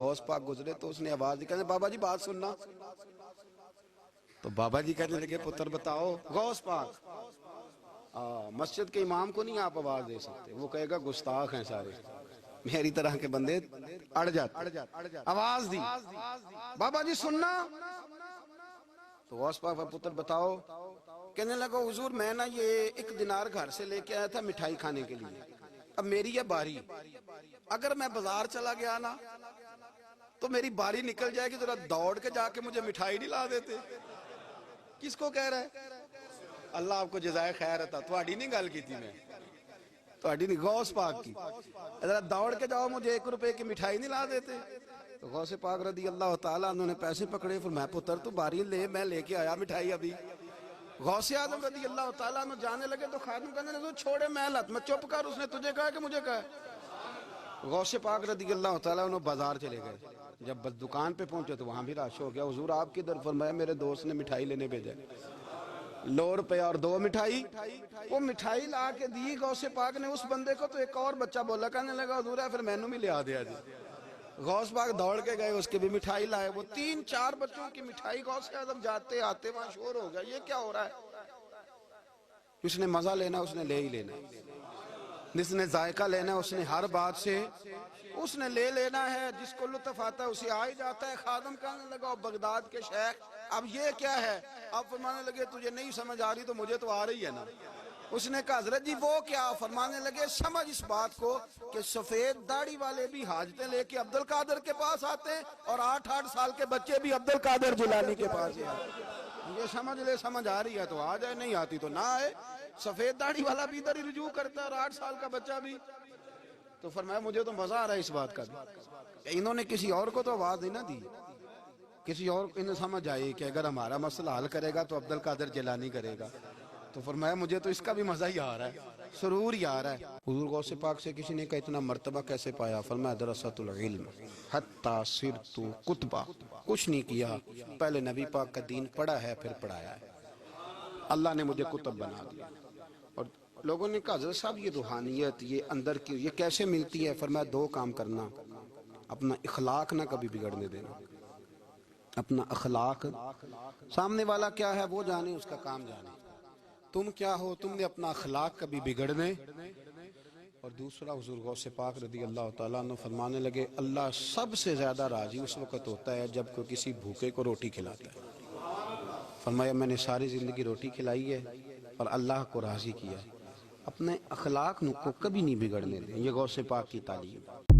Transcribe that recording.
غوث پاک گزرے تو اس نے آواز دی، کہنے بابا جی بات سننا. تو بابا جی کہنے لگے پتر بتاؤ. غوث پاک مسجد کے امام کو نہیں آپ آواز دے سکتے، وہ کہے گا گستاخ ہیں سارے، میری طرح کے بندے اڑ جاتے. آواز دی بابا جی سننا. تو غوث پاک پتر بتاؤ. کہنے لگا حضور میں نا یہ 1 دینار گھر سے لے کے آیا تھا مٹھائی کھانے کے لیے، اب میری یہ باری، اگر میں بازار چلا گیا نا تو میری باری نکل جائے گی، ذرا دوڑ کے جا کے مجھے مٹھائی نہیں لا دیتے. کس کو کہہ رہا ہے؟ اللہ آپ کو جزائے خیر عطا. تھوڑی نہیں گل کی تھی میں، تھوڑی نہیں، غوث پاک کی. ذرا دوڑ کے جاؤ مجھے 1 روپے کی مٹھائی نہیں لا دیتے. تو غوث پاک رضی اللہ تعالیٰ انہوں نے پیسے پکڑے، فرمایا پتر تو باری لے، میں لے کے آیا مٹھائی ابھی. غوث اعظم رضی اللہ تعالیٰ عنہ جانے لگے تو خادم کہنے لگے چھوڑے محلت میں، چپ کر، اس نے تجھے کہا کہ مجھے کہا. غوث پاک رضی اللہ تعالیٰ عنہ بازار چلے گئے. جب بس دکان پہ پہنچے تو وہاں بھی رش ہو گیا. حضور آپ کدھر؟ فرمایا میرے دوست نے مٹھائی لینے بھیجا، 100 روپے اور 2 مٹھائی. وہ مٹھائی لا کے دی غوث پاک نے اس بندے کو. تو ایک اور بچہ بولا، کہنے لگا حضور ہے پھر مینوں بھی لے آ دیا جی. غوث پاک دوڑ کے گئے، اس کے بھی مٹھائی لائے. وہ 3-4 بچوں کی مٹھائی غوث اعظم جاتے آتے وہاں شور ہو گیا، یہ کیا ہو رہا ہے؟ اس نے مزہ لینا اس نے لے ہی لینا، جس نے ذائقہ لینا اس نے ہر بات سے اس نے لے لینا ہے. جس کو لطف آتا ہے اسے آ ہی جاتا ہے. خادم کہنے لگا بغداد کے شیخ اب یہ کیا ہے؟ اب فرمانے لگے تجھے نہیں سمجھ آ رہی تو مجھے تو آ رہی ہے نا. اس نے کہا حضرت جی وہ کیا؟ فرمانے لگے سمجھ اس بات کو کہ سفید داڑھی والے بھی حاجتیں لے کے عبد القادر کے پاس آتے ہیں، اور 8-8 سال کے بچے بھی عبد القادر جیلانی کے پاس آتے ہیں. یہ سمجھ لے، سمجھ آ رہی ہے تو آ جائے، نہیں آتی تو نہ آئے. سفید داڑھی والا بھی ادھر ہی رجوع کرتا ہے اور 8 سال کا بچہ بھی. تو فرمایا مجھے تو مزہ آ رہا ہے اس بات کا بھی. انہوں نے کسی اور کو تو آواز نہیں نہ دی، کسی اور کو انہیں سمجھ آئی کہ اگر ہمارا مسئلہ حل کرے گا تو عبد القادر جیلانی کرے گا. تو فرمایا مجھے تو اس کا بھی مزہ ہی آ رہا ہے، سرور ہی آ رہا ہے. حضور غوث پاک سے کسی نے کہا اتنا مرتبہ کیسے پایا؟ فرمایا درست العلم حتی صرت قطبہ. کچھ نہیں کیا، پہلے نبی پاک کا دین پڑھا ہے پھر پڑھایا ہے، اللہ نے مجھے کتب بنا دیا. اور لوگوں نے کہا حضرت صاحب یہ روحانیت یہ اندر کی یہ کیسے ملتی ہے؟ فرمایا 2 کام کرنا، اپنا اخلاق نہ کبھی بگڑنے دینا. اپنا اخلاق، سامنے والا کیا ہے وہ جانے، اس کا کام جانے، تم کیا ہو، تم نے اپنا اخلاق کبھی بگڑنے. اور دوسرا حضور غوث پاک رضی اللہ تعالیٰ عنہ فرمانے لگے اللہ سب سے زیادہ راضی اس وقت ہوتا ہے جب کوئی کسی بھوکے کو روٹی کھلاتا ہے. فرمایا میں نے ساری زندگی روٹی کھلائی ہے اور اللہ کو راضی کیا. اپنے اخلاق کو کبھی نہیں بگڑنے دیں، یہ غوث پاک کی تعلیم.